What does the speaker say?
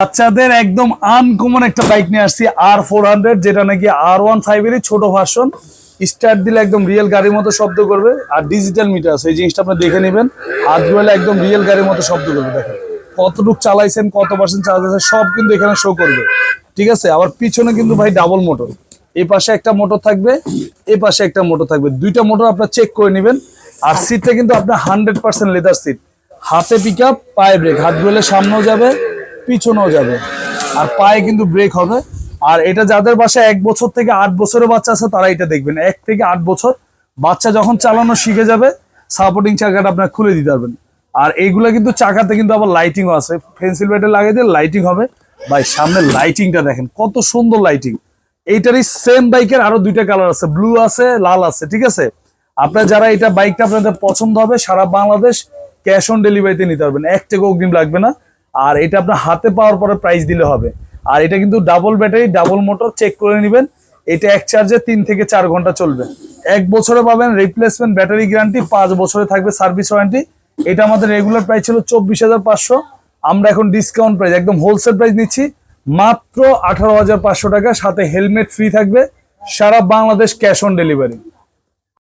বাচ্চাদের একদম আনকমন একটা বাইক নিয়ে আসছি R400, যেটা নাকি R15 এর ছোট ভার্সন। স্টার্ট দিলে একদম রিয়েল গাড়ির মতো শব্দ করবে, আর ডিজিটাল মিটার আছে, এই জিনিসটা আপনি দেখে নেবেন। হাত ধুলে একদম রিয়েল গাড়ির মতো শব্দ করবে। দেখেন কতটুকু চালাইছেন, কত পার্সেন্ট চার্জ আছে, সব কিন্তু এখানে শো করবে। ঠিক আছে, আবার পিছনে কিন্তু ভাই ডাবল মোটর, এই পাশে একটা মোটর থাকবে, এই পাশে একটা মোটর থাকবে, দুইটা মোটর আপনার চেক করে নেবেন। আর সিটটা কিন্তু আপনার 100% লেদার সিট। হাতে পিক আপ, পায়ে ব্রেক, হাত ধুলে সামনেও যাবে পিছনেও যাবে, আর পায়ে কিন্তু ব্রেক হবে। আর এটা যাদের বাসায় 1 বছর থেকে 8 বছরের বাচ্চা আছে তারা এটা দেখবেন। 1 থেকে 8 বছর বাচ্চা যখন চালানো শিখে যাবে, সাপোর্টিং চাকাটা আপনার খুলে দিতে পারবেন। আর এইগুলা কিন্তু চাকাতে কিন্তু আবার লাইটিংও আছে, পেন্সিল ব্যাটে লাগিয়ে দিয়ে লাইটিং হবে। ভাই সামনে লাইটিংটা দেখেন কত সুন্দর লাইটিং। এইটারই সেম বাইকের আরো 2টা কালার আছে, ব্লু আছে, লাল আছে। ঠিক আছে, আপনার যারা এটা বাইকটা আপনাদের পছন্দ হবে, সারা বাংলাদেশ ক্যাশ অন ডেলিভারিতে নিতে পারবেন, 1 টাকা অগ্রিম লাগবে না। আর এটা আপনার হাতে পাওয়ার পরে প্রাইস দিলে হবে। আর এটা কিন্তু double battery, double motor, check করে নেবেন। এটা এক চার্জে 3 থেকে 4 ঘন্টা চলবে। 1 বছরে পাবেন রিপ্লেসমেন্ট ব্যাটারি গ্যারান্টি, 5 বছরে থাকবে সার্ভিস ওয়ারেন্টি। এটা আমাদের রেগুলার প্রাইস ছিল 24,500, আমরা এখন ডিসকাউন্ট প্রাইস একদম হোলসেল প্রাইস নিচ্ছি মাত্র 18,500 টাকা, সাথে হেলমেট ফ্রি থাকবে, সারা বাংলাদেশ ক্যাশ অন ডেলিভারি।